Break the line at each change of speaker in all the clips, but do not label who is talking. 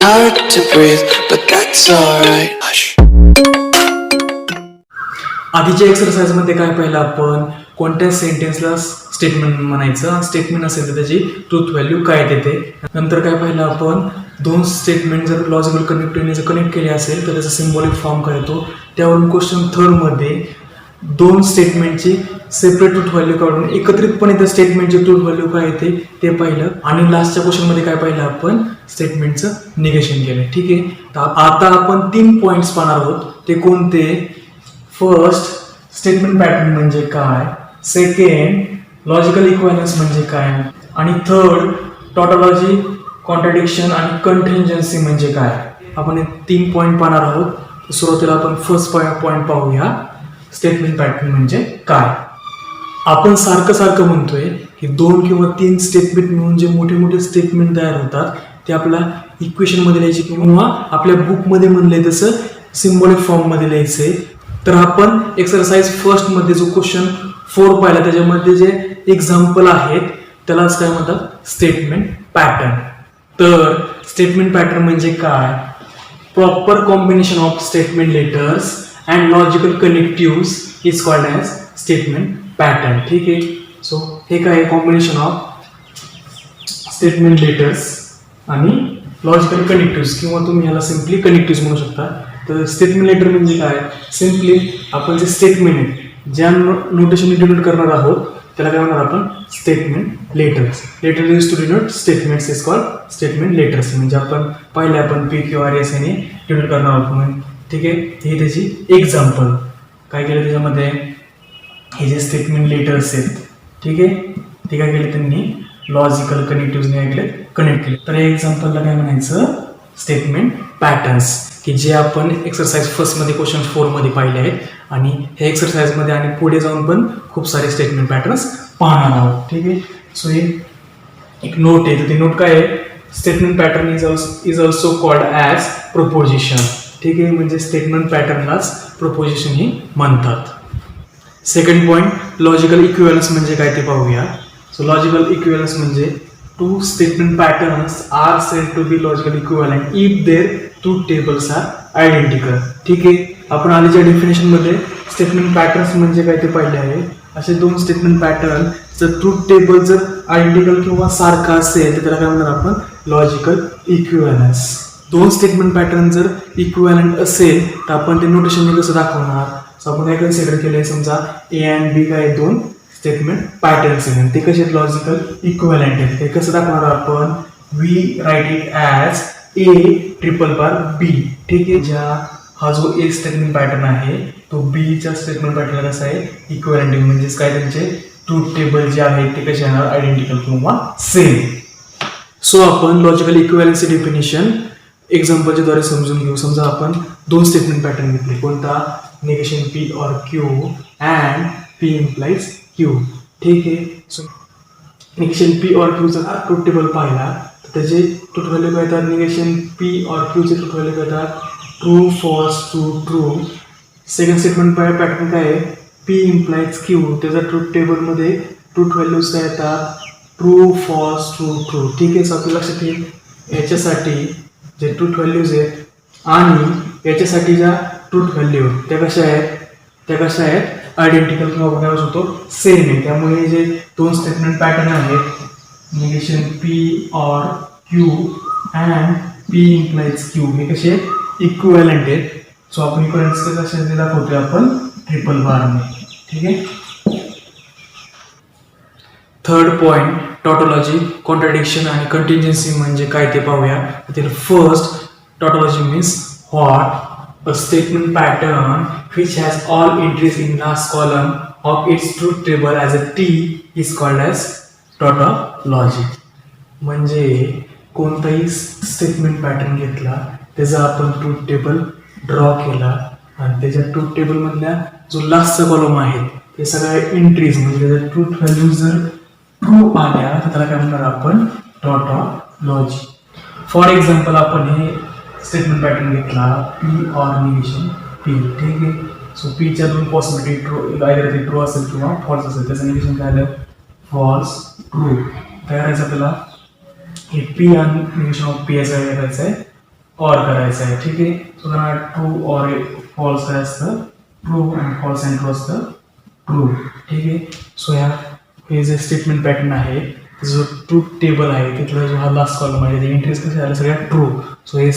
hard to breathe, but that's alright. Hush.
आधीच्या exercise मध्ये काय पाहिलं आपण, कोणत्या सेंटेन्सला स्टेटमेंट म्हणायचं, स्टेटमेंट असेल तर त्याची ट्रूथ व्हॅल्यू काय देते. नंतर काय पाहिलं आपण, दोन स्टेटमेंट जर लॉजिकल कनेक्टिव्हने जर कनेक्ट केले असेल तर त्याचा सिम्बॉलिक फॉर्म काय येतो. त्यावरून क्वेश्चन थर्ड मध्ये दोन स्टेटमेंटची सेपरेट ट्रूथ व्हॅल्यू काढून एकत्रितपणे त्या स्टेटमेंटची ट्रूथ व्हॅल्यू काय येते ते पाहिलं. आणि लास्टच्या क्वेश्चन मध्ये काय पाहिलं आपण, स्टेटमेंटचं निगेशन केलं. ठीक आहे, तर आता आपण 3 पॉइंट्स पाहणार आहोत. ते कोणते, फर्स्ट स्टेटमेंट पॅटर्न म्हणजे काय, सेकंड लॉजिकल इक्विव्हॅलन्स म्हणजे काय, आणि थर्ड टॉटॉलॉजी, कॉन्ट्रडिक्शन आणि कंटिन्जन्सी म्हणजे काय. आपण हे 3 पॉइंट पाहणार आहोत. सुरुवातीला आपण फर्स्ट पॉइंट पाहूया, स्टेटमेंट पॅटर्न म्हणजे काय. आपण सारखं म्हणतोय की 2 किंवा 3 स्टेटमेंट मिळून जे मोठे मोठे स्टेटमेंट तयार होतात ते आपल्या इक्वेशन मध्ये लिहायचे किंवा आपल्या बुक मध्ये म्हणले तसं सिम्बॉलिक फॉर्म मध्ये लिहायचे. तर आपण एक्सरसाइज फर्स्ट मध्ये जो क्वेश्चन 4 पाहिला त्याच्यामध्ये जे एक्झाम्पल आहेत त्यालाच काय म्हणतात, स्टेटमेंट पॅटर्न. तर स्टेटमेंट पॅटर्न म्हणजे काय, proper combination of statement letters and logical connectives is called as statement pattern. ठीक आहे, सो हे काय, कॉम्बिनेशन ऑफ स्टेटमेंट लेटर्स आणि लॉजिकल कनेक्टिव्हज किंवा तुम्ही याला सिम्पली कनेक्टिव्हज म्हणू शकता. तर स्टेटमेंट लेटर म्हणजे काय, सिम्पली आपण जे स्टेटमेंट आहे ज्या नोटेशन डिनोट करणार आहोत त्याला काय म्हणणार आपण, statement letters. Letter use to denote statements is called statement letters. म्हणजे आपण पहिले आपण PQRS ने डिनोट करणार आहोत. ठीक आहे, हे त्याची एक्झाम्पल. काय केलं त्याच्यामध्ये, हे जे स्टेटमेंट लेटर्स आहेत, ठीक आहे, ते काय केले त्यांनी लॉजिकल कनेक्टिव्हजने काय केले, कनेक्ट केले. तर या एक्झाम्पलला काय म्हणायचं, स्टेटमेंट पॅटर्न्स, की जे आपण एक्सरसाइज फर्स्ट मध्ये क्वेश्चन 4 मध्ये पाहिले आहेत. आणि हे एक्सरसाइज मध्ये आणि पुढे जाऊन पण खूप सारे स्टेटमेंट पॅटर्न्स पाहणार आहोत. ठीक आहे, सो हे एक नोट आहे. तर ती नोट काय आहे, statement pattern is also called as proposition. ठीक आहे, म्हणजे स्टेटमेंट पॅटर्नलाच प्रोपोजिशन ही म्हणतात. सेकंड पॉइंट, लॉजिकल इक्विव्हॅलन्स म्हणजे काय ते पाहूया. सो लॉजिकल इक्विव्हॅलन्स म्हणजे two statement patterns are said to be logical equivalent if their truth tables are identical. ठीक आहे, आपण आधीच्या डेफिनेशन मध्ये स्टेटमेंट पॅटर्न्स म्हणजे काय ते पाहिले आहे. असे दोन स्टेटमेंट पॅटर्न जर ट्रूथ टेबल जर आयडेंटिकल किंवा सारखा असेल तर त्याला काय म्हणणार आपण, लॉजिकल इक्विव्हॅलन्स. दोन स्टेटमेंट पॅटर्न जर इक्विव्हॅलंट असेल तर आपण ते नोटेशनने कसं दाखवणार. सो आपण काय कन्सिडर केलंय, समजा A and B काय दोन स्टेटमेंट पॅटर्न्स आहेत, ते कसे लॉजिकल इक्विव्हॅलंट आहेत. ते कसं दाखवणार आपण, we write it as A∼B. ठीक आहे, हा जो A स्टेटमेंट पॅटर्न आहे तो B च्या स्टेटमेंट पॅटर्नला कसा आहे, इक्विव्हॅलंट. म्हणजेच काय, त्यांचे ट्रूथ टेबल जे आहेत ते कसे येणार, आयडेंटिकल किंवा सेम. सो आपण लॉजिकल इक्विव्हॅलन्सची डेफिनेशन एक्झाम्पलच्या द्वारे समजून घेऊ. समजा आपण दोन स्टेटमेंट पॅटर्न घेतले, कोणता, negation P or Q and P implies Q. ठीक आहे, so negation P or Q चा ट्रूथ टेबल पाहिला तर त्याचे ट्रूथ व्हॅल्यू काय येतात, निगेशन P or Q चे ट्रूथ व्हॅल्यू काय येतात, true, false, true. Second statement pattern काय आहे, P implies Q, त्याचा ट्रूथ टेबलमध्ये ट्रूथ व्हॅल्यूज काय येतात, ट्रू, फॉल्स, ट्रू. ठीक आहे, सो आपल्या लक्षात येईल याच्यासाठी जे ट्रूथ व्हॅल्यूज आहेत आणि याच्यासाठी ज्या ट्रूथ व्हॅल्यू त्या कशा आहेत, आयडेंटिकल किंवा आपण काय होतो, सेम आहे. त्यामुळे जे दोन स्टेटमेंट पॅटर्न आहेत, negation P or Q and P implies Q, हे कसे इक्विव्हॅलंट आहेत. सो आपण इक्विव्हॅलन्स कसे दाखवतोय आपण, ट्रिपल बारने. ठीक आहे, थर्ड पॉइंट, टॉटॉलॉजी, कॉन्ट्रडिक्शन आणि कंटिन्जन्सी म्हणजे काय ते पाहूया. तर first, tautology means what, a statement pattern which has all entries in last column of its truth table as a T is called as tautology. म्हणजे कोणताही स्टेटमेंट पॅटर्न घेतला, त्याचा आपण ट्रूथ टेबल ड्रॉ केला आणि त्याच्या ट्रूथ टेबल मधल्या जो लास्टचा कॉलम आहे ते सगळ्या एंट्रीज म्हणजे त्याच्या ट्रूथ व्हॅल्यूज जर ट्रू आल्या तर त्याला काय म्हणणार आपण, टॉटॉलॉजी. फॉर एक्झाम्पल आपण हे स्टेटमेंट पॅटर्न घेतला P or निगेशन P. ठीक आहे, सो P च्या दोन पॉसिबिलिटी, ट्रू आयदर ते ट्रू असेल किंवा फॉल्स असेल. त्याचं निगेशन काय आलं, फॉल्स, ट्रू. काय करायचं आपल्याला, हे P आणि निगेशन ऑफ P याचं काय करायचं आहे, ऑर करायचं आहे. ठीक आहे. सो ट्रू ऑर फॉल्स काय असतं, true and false and true असतं ट्रू. ठीक आहे. सो हे जे स्टेटमेंट पॅटर्न आहे, जो ट्रूथ टेबल आहे तिथला जो हा लास्ट कॉलम आहे ते एंट्रीज कसे झाल्या सगळ्या ट्रू. सो हे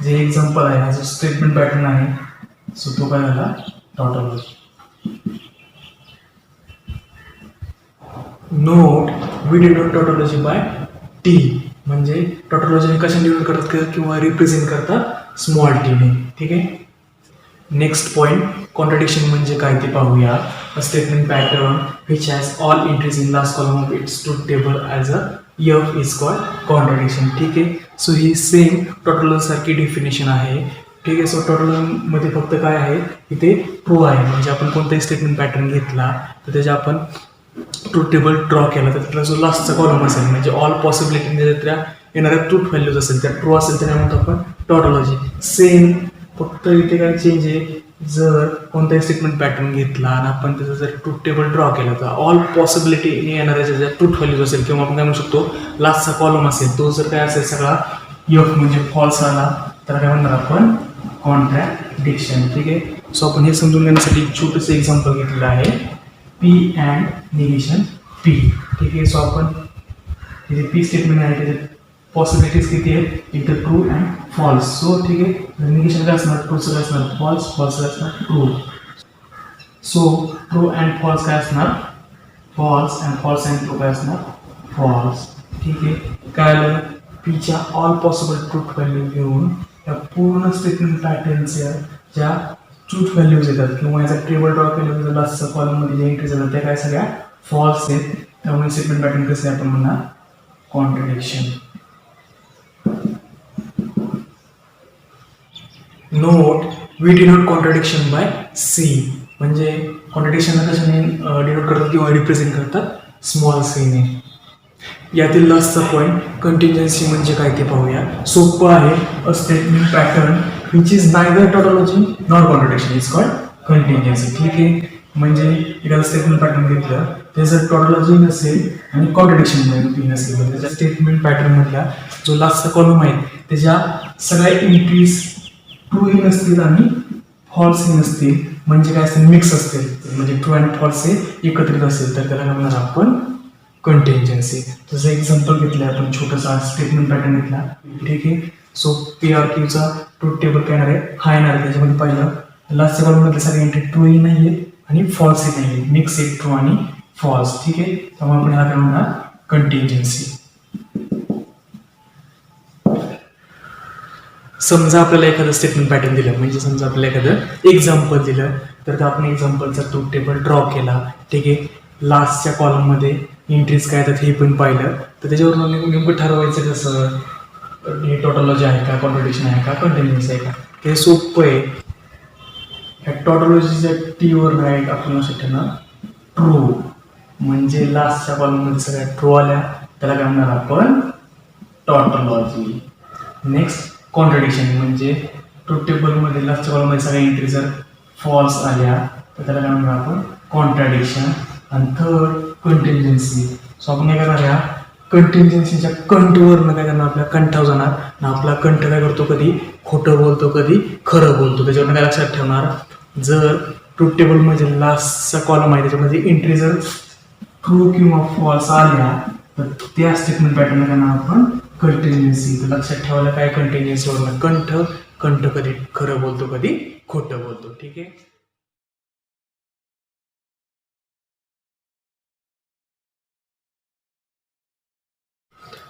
जे एक्झाम्पल आहे, हा जो स्टेटमेंट पॅटर्न आहे, सो तो काय झाला tautology. Note we denote tautology by T, म्हणजे टॉटॉलॉजी कशाने डिनोट करतात किंवा रिप्रेझेंट करतात स्मॉल टीने. ठीक आहे. नेक्स्ट पॉइंट, कॉन्ट्रडिक्शन म्हणजे काय ते पाहूया. अ statement pattern which has all entries in last column of its truth table as a F is called contradiction. ठीक आहे. सो ही सेम टॉटॉलॉजी सारखी डेफिनेशन आहे. ठीक आहे. सो टॉटॉलॉजीमध्ये फक्त काय आहे, इथे ट्रू आहे, म्हणजे आपण कोणताही स्टेटमेंट पॅटर्न घेतला तर त्याच्या आपण ट्रूथ टेबल ड्रॉ केला तर त्याला जो लास्टचा कॉलम असेल म्हणजे ऑल पॉसिबिलिटी त्या येणाऱ्या ट्रूथ व्हॅल्यूज असेल त्या ट्रू असेल तर म्हणतो आपण टॉटॉलॉजी. सेम फक्त इथे काय चेंज आहे, जर कोणताही स्टेटमेंट पॅटर्न घेतला आणि आपण त्याचा जर ट्रूथ टेबल ड्रॉ केला तर ऑल पॉसिबिलिटी येणाऱ्या ज्या ट्रूथ व्हॅल्यूज असेल किंवा आपण काय म्हणू शकतो लास्टचा कॉलम असेल तो जर काय असेल सगळा एफ म्हणजे फॉल्स आला तर काय म्हणणार आपण कॉन्ट्रॅडिक्शन. ठीक आहे. सो आपण हे समजून घेण्यासाठी एक छोटंसं एक्झाम्पल घेतलेलं आहे, पी अँड निगेशन पी. ठीक आहे. सो आपण हे पी स्टेटमेंट आहे त्याच्यात पॉसिबिलिटीज किती आहेत, इथं ट्रू अँड फॉल्स. सो ठीक आहे. निगेशन काय असणार, ट्रूचं काय असणार फॉल्स, फॉल्स काय असणार true. So true and false काय असणार false and false and true काय असणार फॉल्स. ठीक आहे. काय आलं, पीच्या ऑल पॉसिबल ट्रूथ व्हॅल्यू घेऊन या पूर्ण स्टेटमेंट पॅटर्नच्या ज्या ट्रूथ व्हॅल्यूज येतात किंवा याचा टेबल ड्रॉ केलं लास्टच्या कॉलममध्ये ज्या एंट्रीज येतात त्या काय सगळ्या फॉल्स आहेत. त्यामुळे स्टेटमेंट पॅटर्न कसं आहे आपण म्हणणार contradiction. Note we denote contradiction by C, म्हणजे कॉन्ट्रडिक्शनला कशाने डिनोट करतात किंवा रिप्रेझेंट करतात स्मॉल सीने. यातील लास्टचा पॉईंट कंटिन्जन्सी म्हणजे काय ते पाहूया. सोपं आहे. A statement pattern which is neither tautology nor contradiction is called contingency. ठीक आहे. म्हणजे एखादं स्टेटमेंट पॅटर्न घेतलं त्याचं टॉटॉलॉजी नसेल आणि कॉन्ट्रडिक्शन नसेल तर त्याच्या स्टेटमेंट पॅटर्नमधला जो लास्टचा कॉलम आहे त्याच्या सगळ्या एंट्रीज ट्रूही नसतील आणि फॉल्सही नसतील, म्हणजे काय असतील मिक्स असतील, म्हणजे ट्रू अँड फॉल्स हे एकत्रित असेल तर त्याला काय म्हणणार आपण कंटिन्जन्सी. जसं एक्झाम्पल घेतलं आपण छोटासा स्टेटमेंट पॅटर्न घेतला. ठीक आहे. सो पी आर क्यूचा ट्रूथ टेबल काय येणार आहे हा येणार आहे. त्याच्यामध्ये पाहिलं लास्टच्या कॉलममधले सगळे एंट्री ट्रूही नाही आहेत आणि फॉल्सही नाही आहे, मिक्स आहे ट्रू आणि फॉल्स. ठीक आहे. त्यामुळे आपण ह्याला काय म्हणणार कंटिन्जन्सी. समजा आपल्याला एखादं स्टेटमेंट पॅटर्न दिलं, म्हणजे समजा आपल्याला एखादं एक्झाम्पल दिलं तर आपण एक्झाम्पलचा ट्रूथ टेबल ड्रॉ केला. ठीक आहे. लास्टच्या कॉलममध्ये एंट्रीज काय येतात हे पण पाहिलं तर त्याच्यावरून नेमकं ठरवायचं कसं हे टॉटॉलॉजी आहे का, कॉन्ट्रडिक्शन आहे का, कंटिन्युअस आहे का. हे सोपं आहे. ह्या टॉटॉलॉजीच्या टीवर राईट आपण असं ठेवणार ट्रू, म्हणजे लास्टच्या कॉलममध्ये सगळ्या ट्रू आल्या त्याला काय म्हणणार आपण टॉटॉलॉजी. नेक्स्ट कॉन्ट्रडिक्शन म्हणजे ट्रूथ टेबलमध्ये लास्टच्या कॉलममध्ये सगळ्या एंट्री जर फॉल्स आल्या तर त्याला काय म्हणणार आपण कॉन्ट्रडिक्शन. आणि थर्ड कंटिन्जन्सी. सो आपण काय करणार या कंटिन्जन्सीच्या कंठवरनं काय करणार आपल्या कंठावर जाणार आणि आपला कंठ काय करतो कधी खोटं बोलतो कधी खरं बोलतो. त्याच्यावरनं काय लक्षात ठेवणार, जर ट्रूथ टेबलमध्ये लास्टचा कॉलम आहे त्याच्यामध्ये एंट्री जर ट्रू किंवा फॉल्स आल्या तर त्या स्टेटमेंट पॅटर्न करणार आपण कंटिन्युअन्सी. तर लक्षात ठेवायला काय कंटिन्युअन्सीवरनं कंठ कधी खरं बोलतो कधी खोटं बोलतो. ठीक आहे.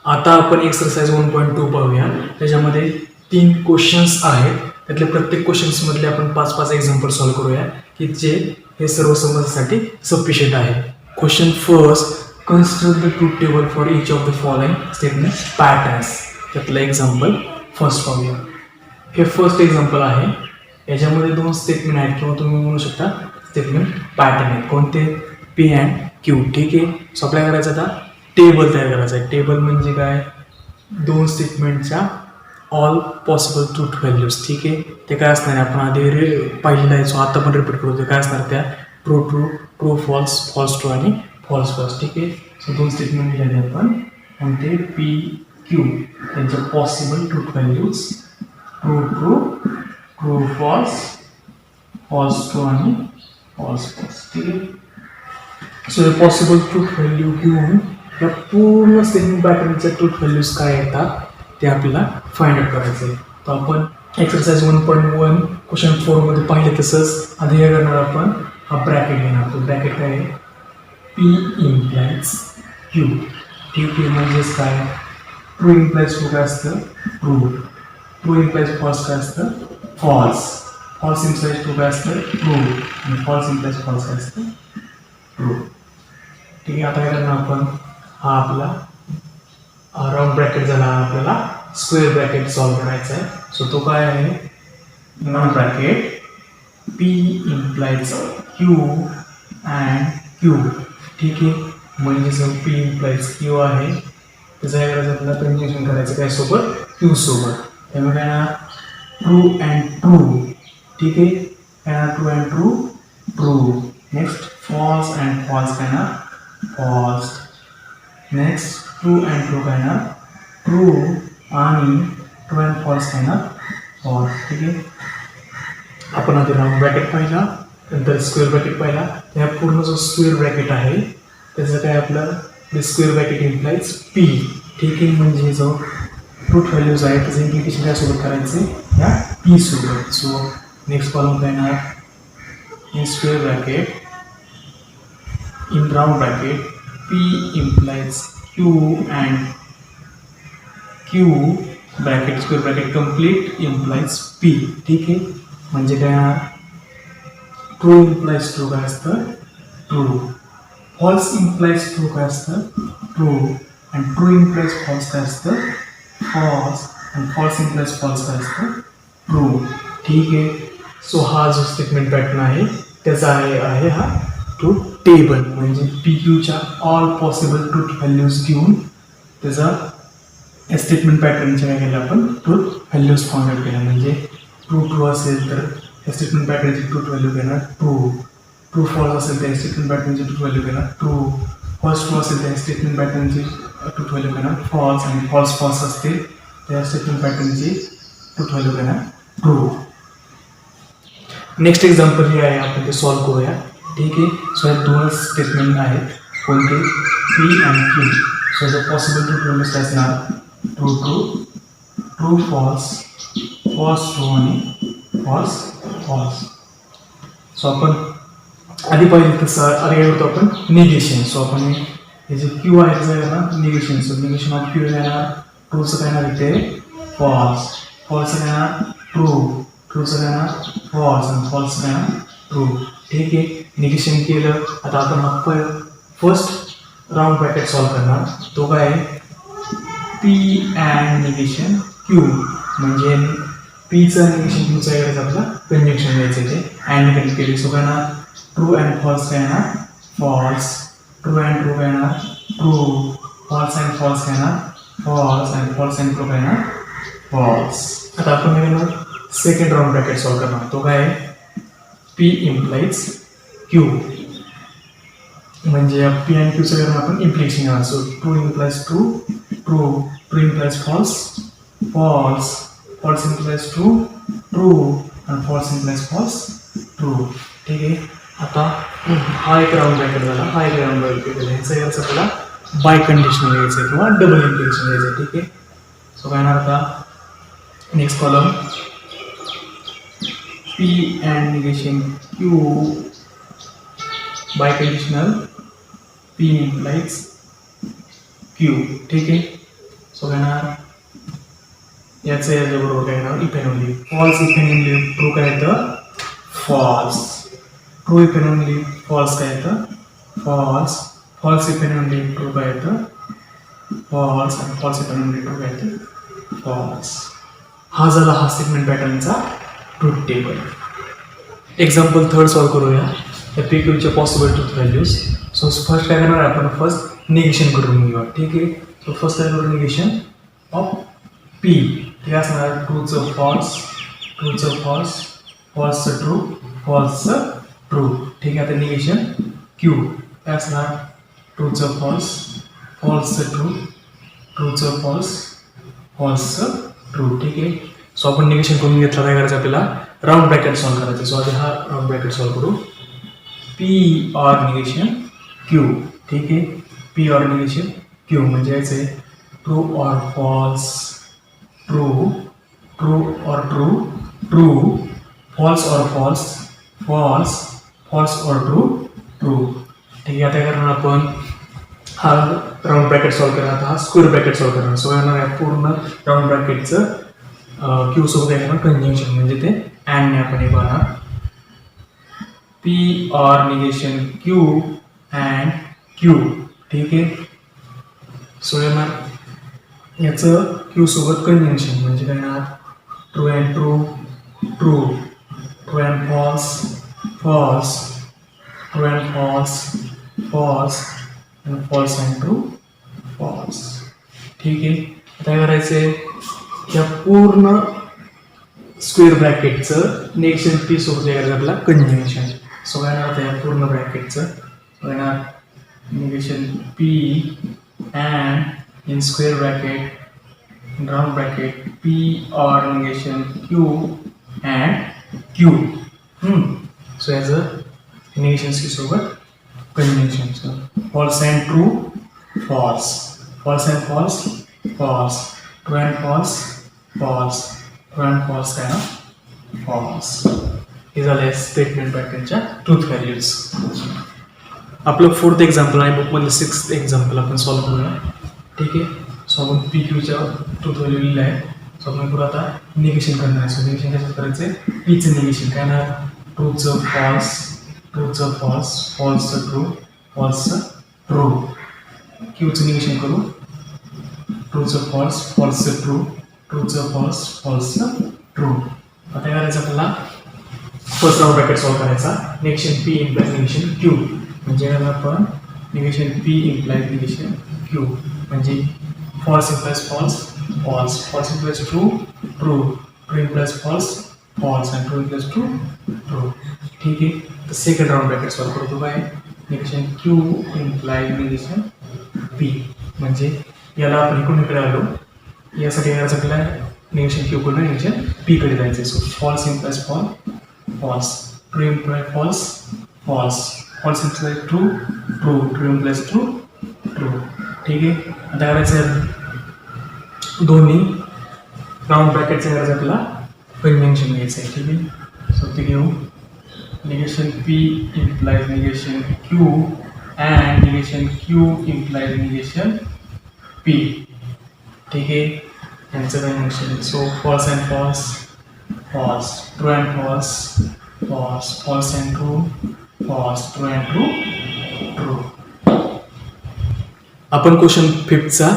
आता आपण एक्सरसाइज 1.2 पाहूया. त्याच्यामध्ये 3 क्वेश्चन्स आहेत. त्यातले प्रत्येक क्वेश्चन्समधले आपण 5-5 एक्झाम्पल सॉल्व्ह करूया की जे हे सर्व समजण्यासाठी सफिशियंट आहे. Question first, construct the truth table for each of the following statement patterns. त्यातलं एक्झाम्पल फर्स्ट पाहूया. हे फर्स्ट एक्झाम्पल आहे. याच्यामध्ये 2 स्टेटमेंट आहेत किंवा तुम्ही म्हणू शकता स्टेटमेंट पॅटर्न आहेत. कोणते पी अँड क्यू. ठीक आहे. सो आपल्याला करायचं आता टेबल तयार करायचं आहे. टेबल म्हणजे काय, 2 स्टेटमेंटच्या ऑल पॉसिबल ट्रूथ व्हॅल्यूज. ठीक आहे. ते काय असणार आहे आपण आधी पाहिलेलं आहे. सो आता पण रिपीट करू. ते काय असणार त्या true true true false false true आणि फॉल्स फॉल्स. ठीक आहे. सो 2 स्टेटमेंट दिलेले आपण आणि ते पी क्यू त्यांच्या possible truth values true true, true false, false true आणि फॉल्स फॉल्स. ठीक आहे. सो हे पॉसिबल ट्रूथ व्हॅल्यू घेऊन या पूर्ण स्टेटमेंट पॅटर्नच्या ट्रूथ व्हॅल्यूज काय येतात ते आपल्याला फाइंड आउट करायचं आहे. तर आपण एक्सरसाइज 1.1 क्वेश्चन 4 मध्ये पाहिले तसंच आधी हे करणार आपण हा ब्रॅकेट घेणार. तो ब्रॅकेट काय आहे, पी इम्प्लाइज क्यू. ठीक आहे. म्हणजेच काय, ट्रू इम्प्लाइज ट्रू काय असतं, ट्रू. ट्रू इम्प्लाइज फॉल्स काय असतं, फॉल्स. फॉल्स इम्प्लाइज ट्रू काय असतं, ट्रू. आणि फॉल्स इम्प्लाइज फॉल्स काय असतं, ट्रू. ठीक आहे. आता काय करणार आपण, हा आपला राऊंड ब्रॅकेट झाला, आपल्याला स्क्वेअर ब्रॅकेट सॉल्व्ह करायचा आहे. सो तो काय आहे, round bracket P implies Q and Q. ठीक आहे. म्हणजे जो पी इम्प्लाइज क्यू आहे त्याचं काय करायचं, आपल्याला कन्ज्युगेशन करायचं काय सोबत, क्यू सोबत. त्यामुळे काय ना, ट्रू अँड ट्रू. ठीक आहे. काय ना, true and true, true. Next false and false काय ना, false. Next true and true काय ना, ट्रू. आणि ट्रू अँड फॉल्स काय ना, फॉल्स. ठीक आहे. आपण आधी राऊंड ब्रॅकेट पाहिला, नंतर स्क्वेअर ब्रॅकेट पाहिला. ह्या पूर्ण जो स्क्वेअर ब्रॅकेट आहे त्याचं काय, आपलं स्क्वेअर ब्रॅकेट इम्प्लाइज पी. ठीक आहे. म्हणजे जो ट्रूथ व्हॅल्यूज आहे त्याचं इम्प्लिकेशन काय सोबत करायचे, या पी सोबत. सो नेक्स्ट कॉलम काय ना, in square bracket, in round bracket P implies Q and Q bracket square bracket complete implies P. ठीक आहे. म्हणजे काय, ट्रू इम्प्लाइज ट्रू काय असतं, ट्रू. फॉल्स इम्प्लाइज ट्रू काय असतं, ट्रू. आणि ट्रू इम्प्लाइज फॉल्स काय असतं, फॉल्स. आणि फॉल्स इम्प्लाइज फॉल्स काय असतं, ट्रू. ठीक आहे. सो हा जो स्टेटमेंट पॅटर्न आहे त्याचा आहे हा ट्रूथ टेबल. म्हणजे पी क्यूच्या ऑल पॉसिबल ट्रूथ व्हॅल्यूज घेऊन त्याचा स्टेटमेंट पॅटर्नच्या काय केलं आपण, ट्रूथ व्हॅल्यूज फाउंड आउट केल्या. म्हणजे ट्रू ट्रू असेल तर या स्टेटमेंट पॅटर्नची ट्रूथ व्हॅल्यू घेणार ट्रू. ट्रू फॉल्स असेल तर स्टेटमेंट पॅटर्नची ट्रूथ व्हॅल्यू घेणार ट्रू. फॉल्स ट्रू असेल तर स्टेटमेंट पॅटर्नची ट्रूथ व्हॅल्यू घेणार फॉल्स. आणि फॉल्स फॉल्स असते त्या स्टेटमेंट पॅटर्नची ट्रूथ व्हॅल्यू घेणार ट्रू. नेक्स्ट एक्झाम्पल हे आहे, आपण ते सॉल्व्ह करूया. ठीक आहे. सो हे दोन स्टेटमेंट आहेत, कोणते, P and Q. So the possible truth values असणार true true, true false, false true आणि फॉल्स फॉल्स. सो आपण आधी पाहिजे तसं आधी काय करतो आपण, निगेशन. सो आपण हे जे क्यू आहे त्याचं काय ना, negation. So negation of Q येणार, ट्रूचं काय ना इथे फॉल्स, फॉल्सचं काय ना ट्रू, ट्रूचं काय ना फॉल्स, आणि फॉल्स काय ना ट्रू. ठीक आहे. निगेशन केलं. आता आपण हा फर्स्ट राऊंड ब्रॅकेट सॉल्व्ह करणार. तो काय आहे, पी अँड निगेशन क्यू. म्हणजे पीचं निगेशन क्यूचं काय करायचं, आपल्याला कंजंक्शन द्यायचं आहे ते अँड कनेक्ट केली. सो काय ना, ट्रू अँड फॉल्स काय ना फॉल्स, ट्रू अँड ट्रू काय ना ट्रू, फॉल्स अँड फॉल्स काय ना फॉल्स, आणि फॉल्स अँड ट्रू काय ना फॉल्स. आता आपण काय करणार, सेकंड राऊंड ब्रॅकेट सॉल्व्ह करणार. तो काय आहे, पी इम्प्लाइज क्यू. म्हणजे पी अँड क्यूचं करून आपण इम्प्लिकेशन घेणार. So true implies true, true. True implies false, false. False implies true, true. आणि फॉल्स इम्प्लाइज फॉल्स, ट्रू. ठीक आहे. आता हा एक राऊंड ब्रॅकेट झाला, हा एक राऊंड ब्रॅकेट झाला. ह्याचं याचं आपल्याला बाय कंडिशन घ्यायचं आहे किंवा डबल इम्प्लिकेशन घ्यायचं आहे. ठीक आहे. सो काय ना, आता next column P and negation Q by conditional P implies Q. ठीक आहे. सो काय ना, याचं बरोबर काय ना, if and only. False if and only true काय येतं, false. True if and only false काय येतं, false. False if and only true काय येतं, फॉल्स. आणि false if and only true काय येतं, फॉल्स. हा झाला हा स्टेटमेंट पॅटर्नचा truth table. Example third solve करूया. या पी क्यूच्या possible truth values. So first काय करणार, आपण फर्स्ट निगेशन करून घेऊया. ठीक आहे. सो फर्स्ट काय करू, निगेशन ऑफ पी. हे असणार ट्रूचं फॉल्स, ट्रूचं फॉल्स, फॉल्सचं ट्रू, फॉल्सचं ट्रू. ठीक आहे. आता निगेशन क्यू काय असणार, ट्रूचं फॉल्स, फॉल्सचं ट्रू, ट्रूचं फॉल्स, फॉल्सचं ट्रू. ठीक आहे. सो आपण निगेशन करून घेतला, काय करायचं आपल्याला राऊंड ब्रॅकेट सॉल्व्ह करायचं. सो आधी हा राऊंड ब्रॅकेट सॉल्व्ह करू. P or negation Q. ठीक आहे, पी ऑर निगेशन क्यू म्हणजे यायचं आहे true or false, true, true or true, true, false or false, false, false or true, true. ठीक आहे, आता काय करणार आपण हा राऊंड ब्रॅकेट सॉल्व्ह करणार, आता हा स्क्वेअर ब्रॅकेट सॉल्व्ह करणार. सो येणार आहे पूर्ण राऊंड ब्रॅकेटचं क्यू सोबत येणार कंजंक्शन म्हणजे ते अँडने आपण हे पाहणार. P or negation Q and Q. ठीक आहे, सो येणार याचं क्यू सोबत कंजंक्शन म्हणजे काय येणार true and true, true, true and false, false, true and false, false, false and true, false. ठीक आहे, आता काय करायचं या पूर्ण स्क्वेअर ब्रॅकेटचं निगेशन पी सोबत करायचं आपल्याला कंजंक्शन. सो काय येणार या पूर्ण ब्रॅकेटचं येणार negation P and in square bracket round bracket P or negation Q and Q. So याचं निगेशन सी सोबत conjunction. False and true, false, false and false, false, true and false, false, true and false काय ना false. हे झालं statement पॅटर्नच्या truth values. आपलं fourth example आहे बुकमधलं 6th एक्झाम्पल आपण सॉल्व्ह करूया. ठीक आहे, सो आपण पी क्यूच्या ट्रूथ व्हॅल्यू लिहिलं आहे. सो आपण करू आता निगेशन करणार आहे. सो निगेशन कसं करायचं आहे पीचं निगेशन काय ना ट्रूचं फॉल्स, ट्रूचं फॉल्स, फॉल्सचं ट्रू, फॉल्सचं ट्रू. क्यूचं निगेशन करू ट्रूचं फॉल्स, फॉल्सचं ट्रू, ट्रूचं फॉल्स, फॉल्सचं ट्रू. आता काय करायचं आपल्याला फर्स्ट राऊंड ब्रॅकेट सॉल्व्ह करायचा. Negation P implies negation Q म्हणजे आपण negation P implies negation Q म्हणजे false implies false, false, false implies true, true, true implies false, false and true implies true, true. ठीक आहे, तर second round bracket solve करतो काय negation Q implies negation P म्हणजे याला आपण इकडून इकडे आलो यासाठी यायचं आपल्याला निगेशन क्यू कडून निगेशन पी कडे जायचं. So false implies false, false, true implies false, false, false implies true, true, true implies true, true. ठीक आहे, आता करायचं दोन्ही राऊंड ब्रॅकेटचं करायचं आपल्याला कंजंक्शन घ्यायचं आहे. ठीक आहे, सो ते घेऊ negation P implies negation Q and negation Q implies negation P. ठीक आहे, यांचं conjunction. So false and false, false, true and false, false, false and true, false, true and true, true. आपण क्वेश्चन 5चा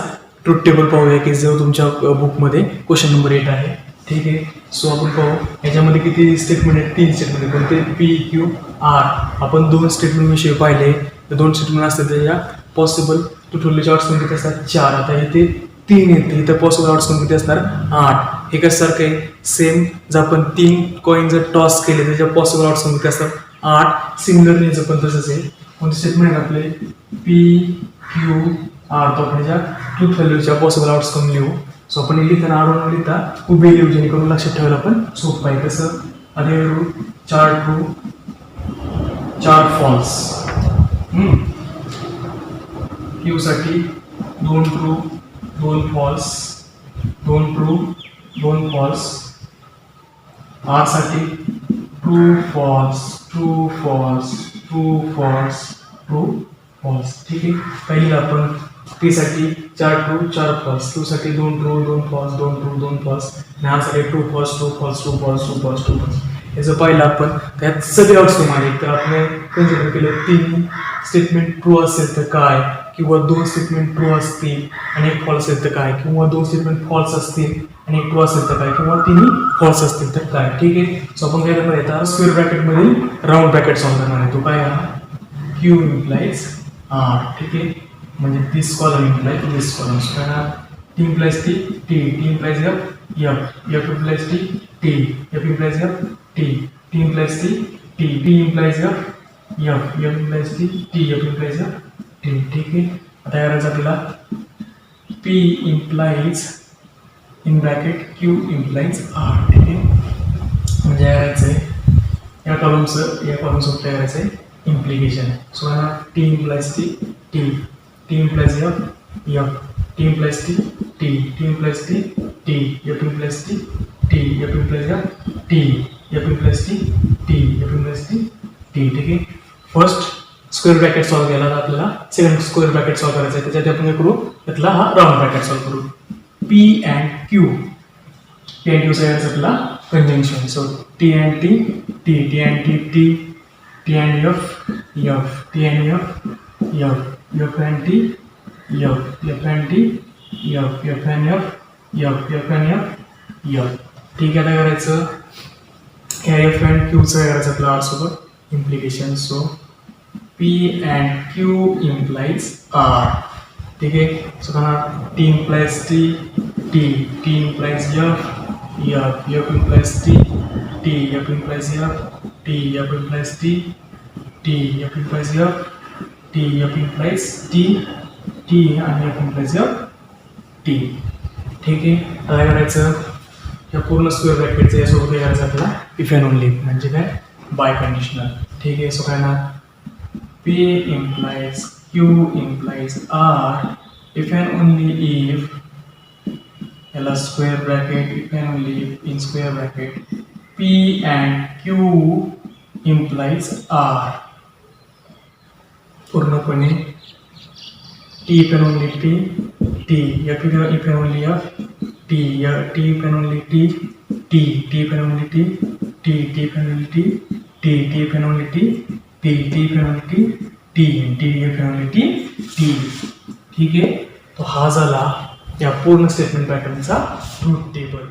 truth table पाहूया की जो तुमच्या बुकमध्ये क्वेश्चन नंबर 8 आहे. ठीक आहे, सो आपण पाहू याच्यामध्ये किती स्टेटमेंट आहेत 3 स्टेटमेंट आहेत. कोणते पी क्यू आर. आपण 2 स्टेटमेंट विषयी पाहिले तर 2 स्टेटमेंट असतात त्याच्या पॉसिबल ट्रूथ व्हॅल्यूचे आउटकम किती असतात 4. आता इथे 3 येते इथं पॉसिबल आउटकम किती असणार 8. हे कशासारखं आहे सेम जर आपण 3 कॉईन जर टॉस केले त्याच्या पॉसिबल आउटकम किती असतात 8. सिमिलरली याचं पण तसंच आहे. कोणते स्टेटमेंट आहे आपले पी क्यू आर. तो आपण याच्या ट्रूथ व्हॅल्यूच्या पॉसिबल आउटकम लिहू. सो आपण लिहिताना आडून लिहिता उभे लिहू जेणेकरून लक्षात ठेवायला पण सोपं आहे. कसं आधी लिहू 4 ट्रू 4 फॉल्स. क्यू साठी 2 true 2 false 2 true 2 false. R साठी true false true false true false true false. ठीक आहे, पहिला आपण पी साठी 4 ट्रू 4 फॉल्स, क्यू साठी 2 ट्रू 2 फॉल्स 2 ट्रू 2 फॉल्स, आणि आर साठी 2 false 2 false 2 false 2 false 2 false. याचं पहिलं आपण त्यात सगळे आउटकम आले तर आपण कन्सिडर केलं 3 स्टेटमेंट ट्रू असेल तर काय, किंवा 2 स्टेटमेंट ट्रू असतील आणि 1 फॉल्स असेल तर काय, किंवा 2 स्टेटमेंट फॉल्स असतील आणि 1 ट्रू असेल तर काय, किंवा 3 फॉल्स असतील तर काय. ठीक आहे, सो आपण काय करणार आहे स्क्वेअर ब्रॅकेटमधील राऊंड ब्रॅकेट सॉल्व्ह करणार आहे. तो काय क्यू इम्प्लाइज आर. ठीक आहे, म्हणजे this column implies this column. T implies T T T implies F F F implies T T F implies F T T implies T T T implies F F F implies T T F implies F T. ठीक आहे, आता करायचं आपल्याला P implies in bracket Q implies R. ठीक आहे, म्हणजे करायचं आहे या कॉलमचं काय करायचं आहे implication. So T implies T, T implies F, T implies T, T implies T, F implies T, F implies F, F implies T, F implies T. ठीक आहे, फर्स्ट स्क्वेअर ब्रॅकेट सॉल्व्ह केला तर आपल्याला सेकंड स्क्वेअर ब्रॅकेट सॉल्व्ह करायचा आहे. त्याच्यात आपण काय करू, त्यातला हा राऊंड ब्रॅकेट सॉल्व्ह करू. पी अँड क्यू चा आपला conjunction. So T and T, T and T, T and F, T and F, F and T, F and T, F and F, F and F. ठीक आहे, काय करायचं F and क्यूचं काय करायचं आपल्या R सोबत implication. So P and Q implies R. ठीक आहे, so T implies T, T implies F, F implies T, F implies F, F implies T, F implies F, F implies T आणि F implies F T. ठीक आहे, काय करायचं या पूर्ण square ब्रॅकेटचं यासोबत काय करायचं आपल्याला इफ अँड ओनली म्हणजे काय बाय कंडिशनल. ठीक आहे, सो काय ना P implies Q implies R if and only if याला square bracket if and only if in square bracket P and Q implies R पूर्णपणे T if and only T, F if and only F, T if and only T, if and only T, if and only T, if and only T, if and only T, if and only T. ठीक आहे, तो हा झाला या पूर्ण statement पॅटर्नचा truth table.